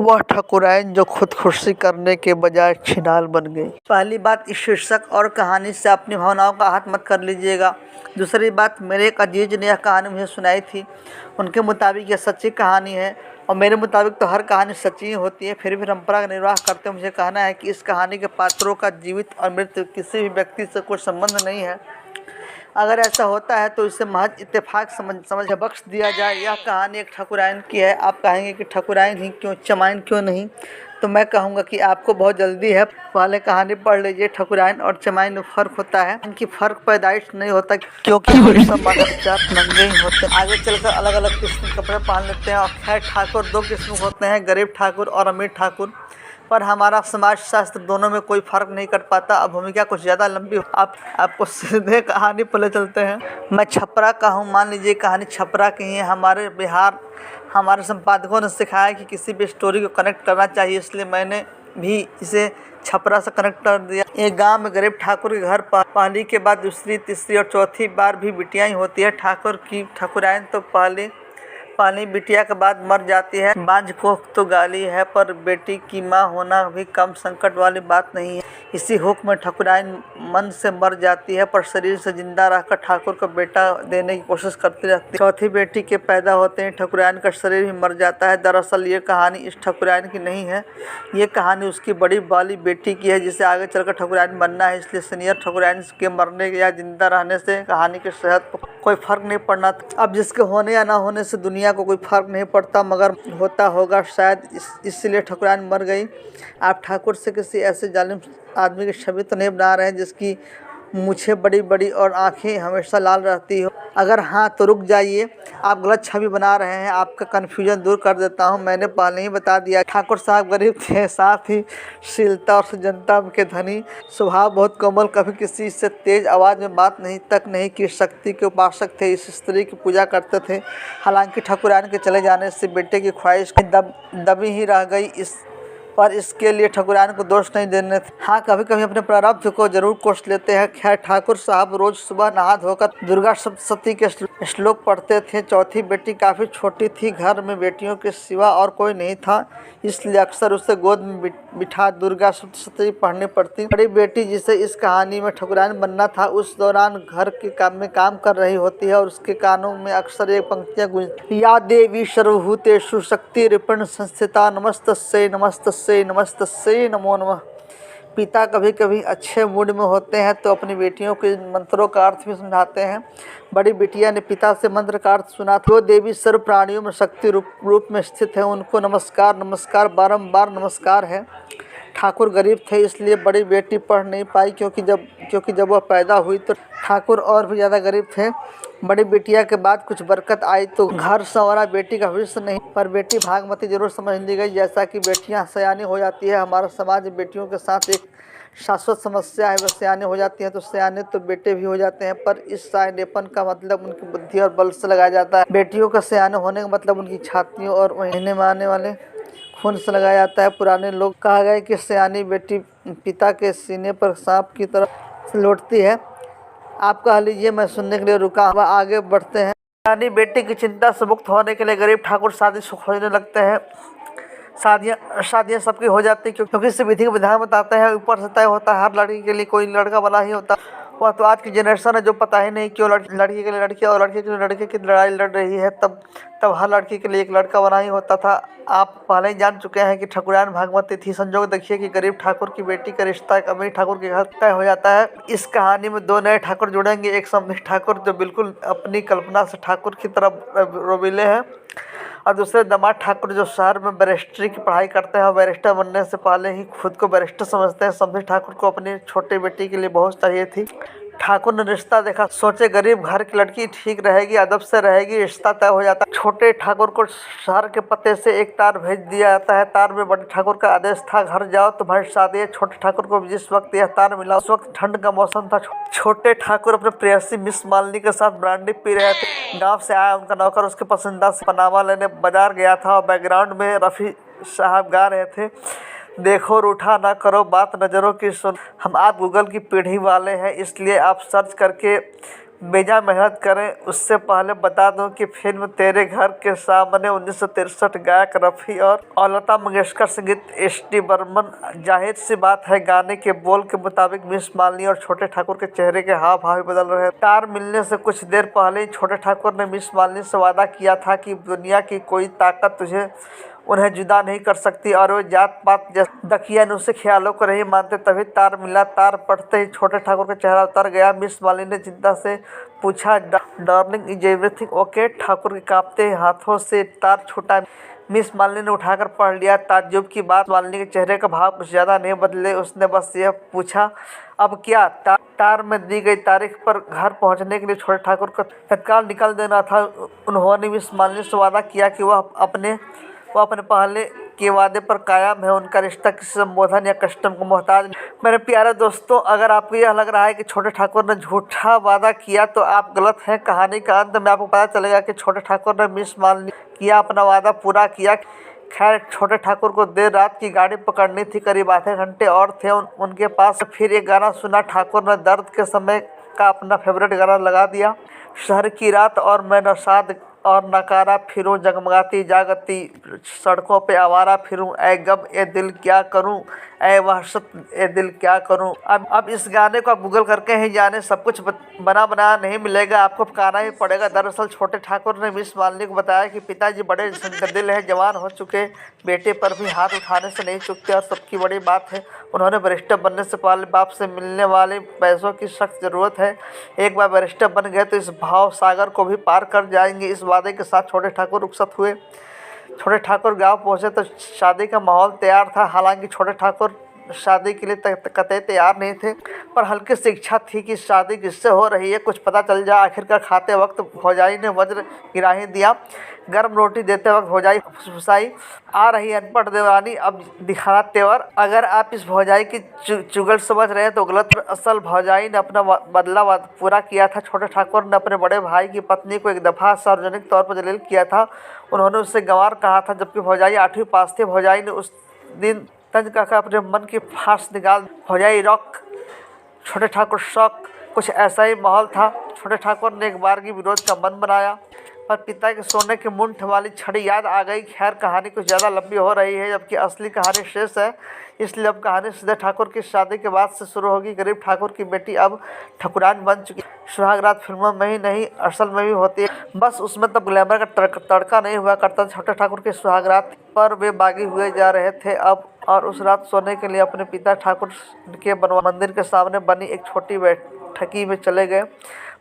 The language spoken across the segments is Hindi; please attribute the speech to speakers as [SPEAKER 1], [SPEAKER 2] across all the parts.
[SPEAKER 1] वह ठकुराइन जो खुदकुशी करने के बजाय छिनाल बन गई। पहली बात, इस शीर्षक और कहानी से अपनी भावनाओं का आहत मत कर लीजिएगा। दूसरी बात, मेरे एक अजीज ने यह कहानी मुझे सुनाई थी। उनके मुताबिक यह सच्ची कहानी है और मेरे मुताबिक तो हर कहानी सच्ची ही होती है। फिर भी परंपरा का निर्वाह करते हुए मुझे कहना है कि इस कहानी के पात्रों का जीवित और मृत किसी भी व्यक्ति से कोई संबंध नहीं है। अगर ऐसा होता है तो इसे महज इत्तेफाक समझ बख्श दिया जाए। यह कहानी एक ठकुराइन की है। आप कहेंगे कि ठकुराइन ही क्यों, चमाइन क्यों नहीं? तो मैं कहूँगा कि आपको बहुत जल्दी है। पहले कहानी पढ़ लीजिए। ठकुराइन और चमाइन में फ़र्क होता है। इनकी फ़र्क पैदाइश नहीं होता, क्योंकि हम सब मगर जात नंगे ही होते हैं। आगे चलकर अलग अलग किस्म के कपड़े पहन लेते हैं। और खैर, ठाकुर दो किस्म होते हैं, गरीब ठाकुर और अमीर ठाकुर। पर हमारा समाज शास्त्र दोनों में कोई फ़र्क नहीं कर पाता। अब भूमिका कुछ ज़्यादा लंबी आपको सीधे कहानी पर ले चलते हैं। मैं छपरा का हूँ, मान लीजिए कहानी छपरा की है। हमारे बिहार हमारे संपादकों ने सिखाया कि किसी भी स्टोरी को कनेक्ट करना चाहिए, इसलिए मैंने भी इसे छपरा से कनेक्ट कर दिया। एक गांव में गरीब ठाकुर के घर पहली के बाद दूसरी, तीसरी और चौथी बार भी बिटियाँ ही होती है। ठाकुर की ठकुराइन तो पहली बिटिया के बाद मर जाती है। बांझ को तो गाली है, पर बेटी की माँ होना भी कम संकट वाली बात नहीं है। इसी हुक्म में ठकुराइन मन से मर जाती है, पर शरीर से जिंदा रहकर ठाकुर को बेटा देने की कोशिश करती रहती है। चौथी बेटी के पैदा होते ही ठकुराइन का शरीर भी मर जाता है। दरअसल ये कहानी इस ठकुराइन की नहीं है, ये कहानी उसकी बड़ी वाली बेटी की है, जिसे आगे चलकर ठकुराइन बनना है। इसलिए सीनियर ठकुराइन के मरने या जिंदा रहने से कहानी की सेहत पर कोई फर्क नहीं पड़ना। अब जिसके होने या ना होने से दुनिया को कोई फर्क नहीं पड़ता, मगर होता होगा शायद इसलिए ठकुराइन मर गई। आप ठाकुर से किसी ऐसे जालिम आदमी की छवि तो नहीं बना रहे हैं जिसकी मूछें बड़ी बड़ी और आंखें हमेशा लाल रहती हो? अगर हाँ तो रुक जाइए, आप गलत छवि बना रहे हैं। आपका कन्फ्यूजन दूर कर देता हूँ। मैंने पहले ही बता दिया, ठाकुर साहब गरीब थे, साथ ही शीलता और जनता के धनी, स्वभाव बहुत कोमल, कभी किसी से तेज आवाज़ में बात नहीं की। शक्ति के उपासक थे, इस स्त्री की पूजा करते थे। हालांकि ठकुराइन के चले जाने से बेटे की ख्वाहिश दबी ही रह गई, पर इसके लिए ठकुराइन को दोष नहीं देने थे। हाँ, कभी कभी अपने प्रारब्ध को जरूर कोस लेते हैं। खैर, ठाकुर साहब रोज सुबह नहा धोकर दुर्गा सप्तशती के श्लोक पढ़ते थे। चौथी बेटी काफ़ी छोटी थी, घर में बेटियों के सिवा और कोई नहीं था, इसलिए अक्सर उसे गोद में बिठा दुर्गा सप्तशती पढ़नी पड़ती। बड़ी बेटी, जिसे इस कहानी में ठकुराइन बनना था, उस दौरान घर के काम में काम कर रही होती है और उसके कानों में अक्सर एक पंक्तियाँ गूंजती, या देवी सर्वभूतेषु शक्तिरूपेण संस्थिता नमस्तस्यै नमस्तस्यै नमस्तस्यै नमो नमः। पिता कभी कभी अच्छे मूड में होते हैं तो अपनी बेटियों के मंत्रों का अर्थ भी समझाते हैं। बड़ी बिटिया ने पिता से मंत्र का अर्थ सुना था। जो देवी सर्व प्राणियों में शक्ति रूप में स्थित है, उनको नमस्कार नमस्कार बारंबार नमस्कार है। ठाकुर गरीब थे, इसलिए बड़ी बेटी पढ़ नहीं पाई, क्योंकि जब वह पैदा हुई तो ठाकुर और भी ज़्यादा गरीब थे। बड़ी बेटिया के बाद कुछ बरकत आई तो घर संवरा, बेटी का भविष्य नहीं, पर बेटी भागमती जरूर समझ ली गई। जैसा कि बेटियां सयानी हो जाती है, हमारा समाज बेटियों के साथ एक शाश्वत समस्या है। वह सयाने हो जाती हैं तो सयाने तो बेटे भी हो जाते हैं, पर इस सयानेपन का मतलब उनकी बुद्धि और बल से लगाया जाता है। बेटियों का सयाने होने का मतलब उनकी छातियों और महीने में आने वाले खून से लगाया जाता है। पुराने लोग कहा गया कि सयानी बेटी पिता के सीने पर सांप की तरह लौटती है। आप कह लीजिए, मैं सुनने के लिए रुका हुआ। आगे बढ़ते हैं। सयानी बेटी की चिंता से मुक्त होने के लिए गरीब ठाकुर शादी खोजने लगते हैं। शादियाँ सबकी हो जाती है, क्योंकि इस विधि का विधान बताते हैं। ऊपर से तय होता है हर लड़की के लिए कोई लड़का बना ही होता। वह तो आज की जनरेशन है जो पता ही नहीं क्यों लड़की के लिए लड़की और लड़के के लिए लड़के की लड़ाई लड़ रही है। तब हर लड़की के लिए एक लड़का बना ही होता था। आप पहले ही जान चुके हैं कि ठकुराइन भागवती थी। संजोग देखिए कि गरीब ठाकुर की बेटी का रिश्ता एक अमीर ठाकुर के घर तय हो जाता है। इस कहानी में दो नए ठाकुर जुड़ेंगे, एक समधी ठाकुर जो बिल्कुल अपनी कल्पना से ठाकुर की तरफ रोबीले हैं, और दूसरे दामाद ठाकुर जो शहर में बैरिस्ट्री की पढ़ाई करते हैं और बैरिस्टर बनने से पहले ही खुद को बैरिस्टर समझते हैं। समधी ठाकुर को अपनी छोटी बेटी के लिए बहुत चाहिए थी। ठाकुर ने रिश्ता देखा, सोचे गरीब घर की लड़की ठीक रहेगी, अदब से रहेगी। रिश्ता तय हो जाता है। छोटे ठाकुर को शहर के पते से एक तार भेज दिया जाता है। तार में बड़े ठाकुर का आदेश था, घर जाओ तुम्हारी शादी है। छोटे ठाकुर को जिस वक्त यह तार मिला, उस वक्त ठंड का मौसम था। छोटे ठाकुर अपने प्रेयसी मिस मालिनी के साथ ब्रांडी पी रहे थे। गाँव से आया उनका नौकर उसके पसंदीदा से पनामा लेने बाजार गया था और बैकग्राउंड में रफ़ी साहब गा रहे थे, देखो रूठा ना करो बात नज़रों की सुन। हम आप गूगल की पीढ़ी वाले हैं, इसलिए आप सर्च करके बेजा मेहनत करें। उससे पहले बता दूं कि फिल्म तेरे घर के सामने 1963 गायक रफ़ी और लता मंगेशकर संगीत एस.डी. बर्मन। जाहिर सी बात है गाने के बोल के मुताबिक मिस मालिनी और छोटे ठाकुर के चेहरे के हाव भाव भी बदल रहे हैं। तार मिलने से कुछ देर पहले ही छोटे ठाकुर ने मिस मालिनी से वादा किया था कि दुनिया की कोई ताकत उन्हें जुदा नहीं कर सकती और वो जात पात जैसे दकियानुसी ख्यालों को नहीं मानते। तभी तार मिला। तार पड़ते ही छोटे ठाकुर का चेहरा उतर गया। मिस मालिनी ने चिंता से पूछा, darling is everything okay? Thakur के कांपते हाथों से तार छूटा। मिस मालिनी ने उठाकर पढ़ लिया। ताज्जुब की बात, मालिनी के चेहरे का भाव कुछ ज़्यादा नहीं बदले। उसने बस यह पूछा, अब क्या? तार में दी गई तारीख पर घर पहुंचने के लिए छोटे ठाकुर को तत्काल निकल देना था। उन्होंने मिस मालिनी से वादा किया कि वह अपने पहले के वादे पर कायम है। उनका रिश्ता किसी संबोधन या कस्टम को मोहताज नहीं। मेरे प्यारे दोस्तों, अगर आपको यह लग रहा है कि छोटे ठाकुर ने झूठा वादा किया तो आप गलत हैं। कहानी का अंत में आपको पता चलेगा कि छोटे ठाकुर ने मिस मालिनी किया अपना वादा पूरा किया। खैर, छोटे ठाकुर को देर रात की गाड़ी पकड़नी थी। करीब आधे घंटे और थे उनके पास। फिर एक गाना सुना। ठाकुर ने दर्द के समय का अपना फेवरेट गाना लगा दिया, शहर की रात और मैं नौशाद और नकारा फिरूं, जगमगाती जागती सड़कों पे आवारा फिरूं, ऐ गम ए दिल क्या करूं, ऐ वहशत ए दिल क्या करूं। अब इस गाने को आप गूगल करके ही जाने, सब कुछ बना बनाया नहीं मिलेगा, आपको गाना ही पड़ेगा। दरअसल छोटे ठाकुर ने मिस मालिनी को बताया कि पिताजी बड़े दिल है, जवान हो चुके, बेटे पर भी हाथ उठाने से नहीं चूकते और सबकी बड़ी बात है उन्होंने बैरिस्टर बनने से पहले बाप से मिलने वाले पैसों की सख्त ज़रूरत है। एक बार बैरिस्टर बन गए तो इस भाव सागर को भी पार कर जाएंगे। इस वादे के साथ छोटे ठाकुर रुखसत हुए। छोटे ठाकुर गांव पहुंचे तो शादी का माहौल तैयार था। हालांकि छोटे ठाकुर शादी के लिए कतई तैयार नहीं थे, पर हल्की सी इच्छा थी कि शादी किससे हो रही है कुछ पता चल जाए। आखिरकार खाते वक्त भौजाई ने वज्र गिरा ही दिया। गर्म रोटी देते वक्त भौजाई फुसफुसाई, आ रही अनपढ़ देवरानी अब दिखाना तेवर। अगर आप इस भौजाई की चुगल समझ रहे हैं तो गलत। असल भौजाई ने अपना बदला पूरा किया था। छोटे ठाकुर ने अपने बड़े भाई की पत्नी को एक दफ़ा सार्वजनिक तौर पर जलील किया था। उन्होंने उससे गंवार कहा था, जबकि भौजाई 8वीं पास थी। भौजाई ने उस दिन तंज कहकर अपने मन की फांस निकाल। भौजाई रॉक, छोटे ठाकुर शौक, कुछ ऐसा ही माहौल था। छोटे ठाकुर ने एक बार की विरोध का मन बनाया, पर पिता के सोने के मुंठ वाली छड़ी याद आ गई। खैर, कहानी कुछ ज़्यादा लंबी हो रही है, जबकि असली कहानी शेष है। इसलिए अब कहानी सीधे ठाकुर की शादी के बाद से शुरू होगी। गरीब ठाकुर की बेटी अब ठकुरान बन चुकी। सुहागरात फिल्मों में ही नहीं, असल में भी होती है, बस उसमें तब ग्लैमर का तड़का नहीं हुआ करता। छोटे ठाकुर के सुहागरात पर वे बागी हुए जा रहे थे अब। और उस रात सोने के लिए अपने पिता ठाकुर के मंदिर के सामने बनी एक छोटी बैठकी में चले गए।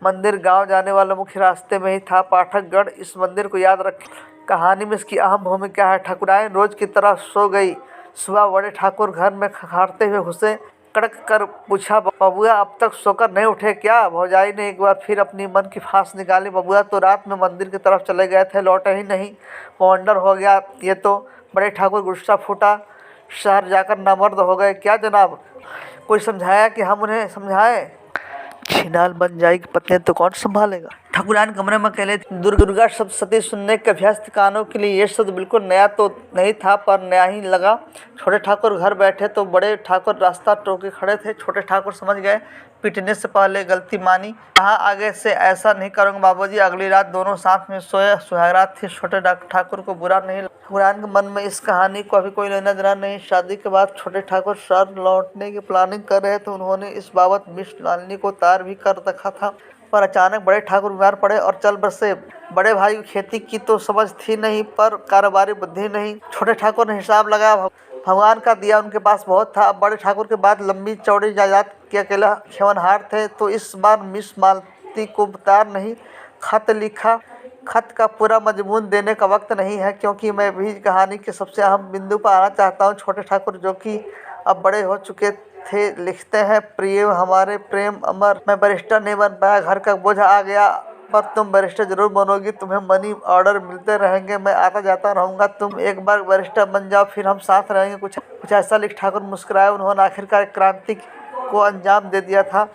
[SPEAKER 1] मंदिर गांव जाने वाले मुख्य रास्ते में ही था। पाठकगण इस मंदिर को याद रखें, कहानी में इसकी अहम भूमिका है। ठकुराइन रोज की तरह सो गई। सुबह बड़े ठाकुर घर में खखाड़ते हुए घुसे। कड़क कर पूछा, बबुआ अब तक सोकर नहीं उठे क्या? भौजाई ने एक बार फिर अपनी मन की फांस निकाली। बबुआ तो रात में मंदिर की तरफ चले गए थे, लौटे ही नहीं। वंडर हो गया ये तो। बड़े ठाकुर गुस्सा फूटा, शहर जाकर नामर्द हो गए क्या जनाब? कोई समझाया कि हम उन्हें समझाएं? छिनाल बन जाएगी पत्नी तो कौन संभालेगा? ठाकुरान कमरे में अकेले थे। दुर्गा सप्तशती सुनने के अभ्यस्त कानों के लिए ये शब्द बिल्कुल नया तो नहीं था, पर नया ही लगा। छोटे ठाकुर घर बैठे तो बड़े ठाकुर रास्ता टोके खड़े थे। छोटे ठाकुर समझ गए, पीटने से पहले गलती मानी। कहा, आगे से ऐसा नहीं करूँगा बाबूजी। अगली रात दोनों साथ में सोए। सुहागरात थी। छोटे ठाकुर को बुरा नहीं लगा। ठाकुरान के मन में इस कहानी को अभी कोई लेना देना नहीं। शादी के बाद छोटे ठाकुर शहर लौटने की प्लानिंग कर रहे थे। उन्होंने इस बाबत मिस मालिनी को तार भी कर रखा था, पर अचानक बड़े ठाकुर बीमार पड़े और चल बसे। बड़े भाई को खेती की तो समझ थी नहीं, पर कारोबारी बुद्धि नहीं। छोटे ठाकुर ने हिसाब लगाया, भगवान का दिया उनके पास बहुत था। अब बड़े ठाकुर के बाद लंबी चौड़ी जायदाद के अकेला खेवनहार थे, तो इस बार मिस मालती को तार नहीं खत लिखा। खत का पूरा मजमून देने का वक्त नहीं है, क्योंकि मैं भी कहानी के सबसे अहम बिंदु पर आना चाहता हूँ। छोटे ठाकुर, जो कि अब बड़े हो चुके थे, लिखते हैं, प्रिय हमारे प्रेम अमर, मैं बैरिस्टर नहीं बन पाया, घर का बोझ आ गया, पर तुम बैरिस्टर जरूर बनोगी। तुम्हें मनी ऑर्डर मिलते रहेंगे, मैं आता जाता रहूँगा। तुम एक बार बैरिस्टर बन जाओ, फिर हम साथ रहेंगे। कुछ ऐसा लिख ठाकुर मुस्कुराए। उन्होंने आखिरकार क्रांति को अंजाम दे दिया था।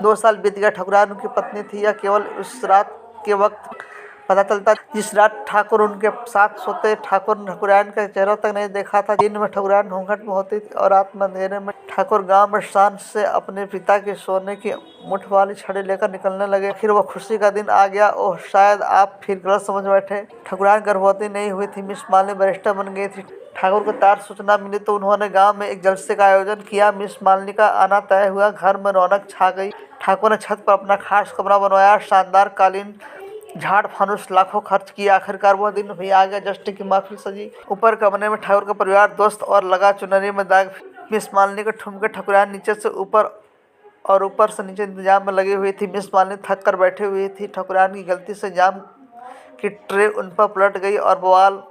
[SPEAKER 1] 2 साल बीत गया। ठकुरान उनकी पत्नी थी या केवल उस रात के वक्त पता चलता जिस रात ठाकुर उनके साथ सोते ठाकुर ने ठकुराइन का चेहरा तक नहीं देखा था। दिन में ठकुराइन घूंघट में होती थी और रात में अंधेरे में ठाकुर गांव में शान से अपने पिता के सोने की मुठ वाली छड़ी लेकर निकलने लगे। फिर वह खुशी का दिन आ गया। ओह, शायद आप फिर गलत समझ बैठे। ठकुराइन गर्भवती नहीं हुई थी, मिस मालिनी बैरिस्टर बन गई थी। ठाकुर को तार सूचना मिली तो उन्होंने गांव में एक जलसे का आयोजन किया। मिस मालिनी का आना तय हुआ। घर में रौनक छा गई। ठाकुर ने छत पर अपना खास कमरा बनवाया। शानदार कालीन, झाड़, फानुस लाखों खर्च किया। आखिरकार वह दिन भी आ गया। जश्न की महफिल सजी। ऊपर कमरे में ठाकुर का परिवार, दोस्त और लगा चुनरी में दाग। मिस मालिनी के ठुमके ठकुराइन नीचे से ऊपर और ऊपर से नीचे इंतजाम में लगी हुई थी। मिस मालिनी थक कर बैठी हुई थी। ठकुराइन की गलती से जाम की ट्रे उन पर पलट गई और बवाल।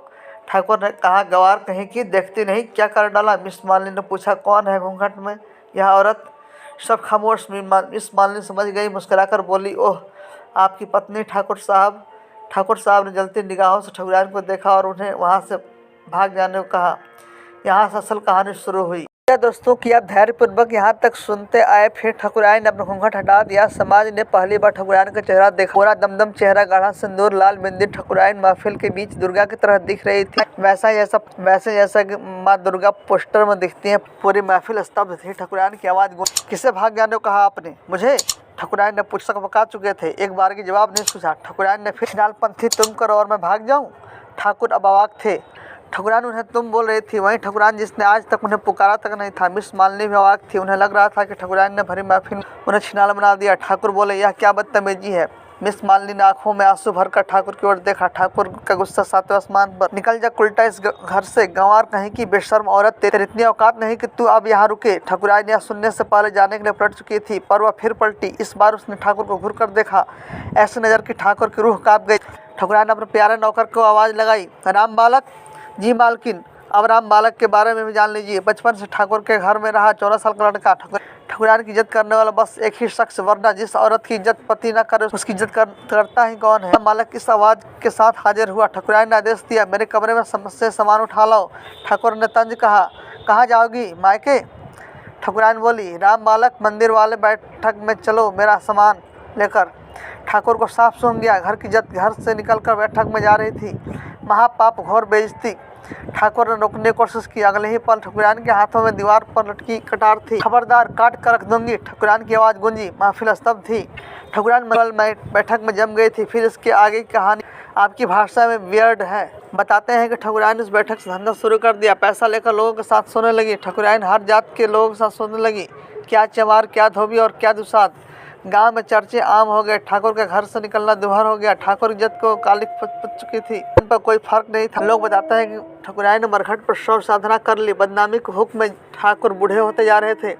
[SPEAKER 1] ठाकुर ने कहा, गवार कहीं की, देखती नहीं क्या कर डाला। मिस मालिनी ने पूछा, कौन है घूंघट में यह औरत? सब खामोश। मिस मालिनी समझ गई, मुस्कुराकर बोली, ओह, आपकी पत्नी ठाकुर साहब। ठाकुर साहब ने जलती निगाहों से ठकुराइन को देखा और उन्हें वहाँ से भाग जाने को कहा। यहाँ से असल कहानी शुरू हुई। दोस्तों कि आप धैर्यपूर्वक यहाँ तक सुनते आए। फिर ठकुराइन ने अपना घूंघट हटा दिया। समाज ने पहली बार ठकुराइन का चेहरा देखा। पूरा दमदम चेहरा, गाढ़ा सिंदूर, लाल बिंदी। ठकुराइन महफिल के बीच दुर्गा की तरह दिख रही थी, वैसे जैसा कि माँ दुर्गा पोस्टर में दिखती हैं। पूरी महफिल स्तब्ध थी। ठकुराइन की आवाज़ गूंजी, किसे भाग जाने को कहा आपने? मुझे? ठकुराइन ने पुस्तक पका चुके थे, एक बार की जवाब नहीं पूछा। ठकुराइन ने फिर, छिनालपंथी तुम करो और मैं भाग जाऊँ? ठाकुर अब अवाक थे। ठकुराइन उन्हें तुम बोल रही थी, वहीं ठकुराइन जिसने आज तक उन्हें पुकारा तक नहीं था। मिस मालिनी भी अवाक थी। उन्हें लग रहा था कि ठकुराइन ने भरी महफिल में उन्हें छिनाल बना दिया। ठाकुर बोले, यह क्या बदतमीजी है? मिस मालिनी ने आंखों में आंसू भरकर ठाकुर की ओर देखा। ठाकुर का गुस्सा सातवें आसमान पर। निकल जा उल्टा इस घर से, गंवार कहीं की बेशर्म औरत। तेरी इतनी औकात नहीं कि तू अब यहाँ रुके। ठकुराइन यह सुनने से पहले जाने के लिए पलट चुकी थी, पर वह फिर पलटी। इस बार उसने ठाकुर को घूर कर देखा, ऐसी नज़र की ठाकुर की रूह कांप गई। ठकुराइन ने अपने प्यारे नौकर को आवाज़ लगाई, राम बालक। जी मालकिन। अब राम बालक के बारे में भी जान लीजिए। बचपन से ठाकुर के घर में रहा, 14 साल का लड़का। ठकुराइन की इज्जत करने वाला बस एक ही शख्स, वरना जिस औरत की इज्जत पति न करे उसकी इज्जत करता ही कौन है? राम बालक इस आवाज़ के साथ हाजिर हुआ। ठकुराइन ने आदेश दिया, मेरे कमरे में से सामान उठा लाओ। ठाकुर ने तंज कहा, कहाँ जाओगी? मायके। ठकुराइन बोली, राम बालक, मंदिर वाले बैठक में चलो मेरा सामान लेकर। ठाकुर को साफ सूंघ गया। घर की इज्जत घर से निकलकर बैठक में जा रही थी। महापाप, घोर बेइज्जती। ठाकुर ने रोकने की कोशिश की। अगले ही पल ठकुराइन के हाथों में दीवार पर लटकी कटार थी। खबरदार, काट कर रख दूंगी। ठकुराइन की आवाज़ गूंजी। महफिल स्तब्ध थी। ठकुराइन बैठक में जम गई थी। फिर इसके आगे की कहानी आपकी भाषा में वियर्ड है। बताते हैं कि ठकुराइन उस बैठक से धंधा शुरू कर दिया। पैसा लेकर लोगों के साथ सोने लगी। ठकुराइन हर जात के लोगों के साथ सोने लगी। क्या चमार, क्या धोबी और क्या दुसाद। गांव में चर्चे आम हो गए। ठाकुर के घर से निकलना दुभर हो गया। ठाकुर इज्जत को कालिक पुत चुकी थी। उन पर कोई फर्क नहीं था। लोग बताते हैं कि ठकुराइन ने मरघट पर शौच साधना कर ली। बदनामी के हुक्म में ठाकुर बूढ़े होते जा रहे थे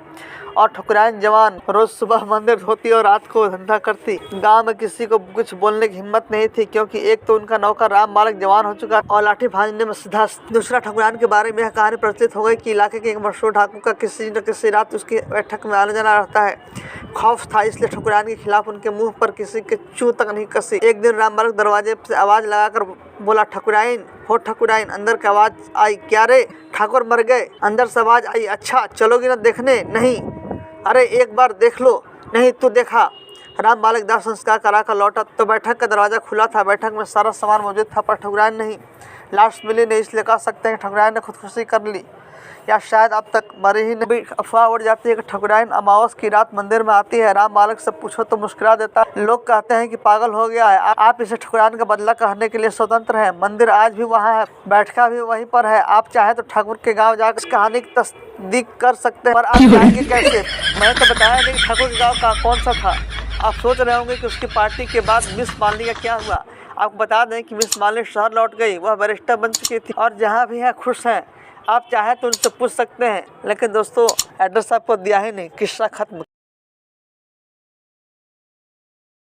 [SPEAKER 1] और ठकुराइन जवान। रोज सुबह मंदिर धोती और रात को धंधा करती। गांव में किसी को कुछ बोलने की हिम्मत नहीं थी, क्योंकि एक तो उनका नौकर राम बालक जवान हो चुका और लाठी भांजने में सीधा। दूसरा, ठकुराइन के बारे में यह कहानी प्रचलित हो गई कि इलाके के एक मशहूर डाकू का किसी न किसी रात उसकी बैठक में आना जाना रहता है। खौफ था, इसलिए ठकुराइन के खिलाफ उनके मुंह पर किसी के चू तक नहीं कसी। एक दिन राम बालक दरवाजे से आवाज़ लगाकर बोला, ठकुराइन हो ठकुराइन। अंदर की आवाज़ आई, क्या रे, ठाकुर मर गए? अंदर से आवाज़ आई, अच्छा चलोगी ना देखने? नहीं। अरे एक बार देख लो। नहीं तो देखा। राम बालक दाह संस्कार करा कर लौटा तो बैठक का दरवाज़ा खुला था। बैठक में सारा सामान मौजूद था, पर ठकुराइन नहीं। लाश मिली नहीं, इसलिए कह सकते हैं ठकुराइन ने खुदकुशी कर ली, या शायद अब तक मरी ही नहीं। अफवाह उड़ जाती है कि ठकुराइन अमावस की रात मंदिर में आती है। राम बालक से पूछो तो मुस्कुरा देता है। लोग कहते हैं कि पागल हो गया है। आप इसे ठकुराइन का बदला कहने के लिए स्वतंत्र हैं। मंदिर आज भी वहाँ है, बैठका भी वहीं पर है। आप चाहे तो ठाकुर के गाँव जाकर इस कहानी की तस्दीक कर सकते हैं, पर आप जाएंगे कैसे? मैंने तो बताया नहीं कि ठाकुर के गाँव का कौन सा था। आप सोच रहे होंगे कि उसकी पार्टी के बाद मिस मालिनी का क्या हुआ। आपको बता दें कि मिस मालिनी शहर लौट गई। वह बैरिस्टर बन चुकी थी और जहाँ भी है खुश हैं। आप चाहे तो उनसे पूछ सकते हैं, लेकिन दोस्तों एड्रेस आपको दिया ही नहीं। किस्सा खत्म।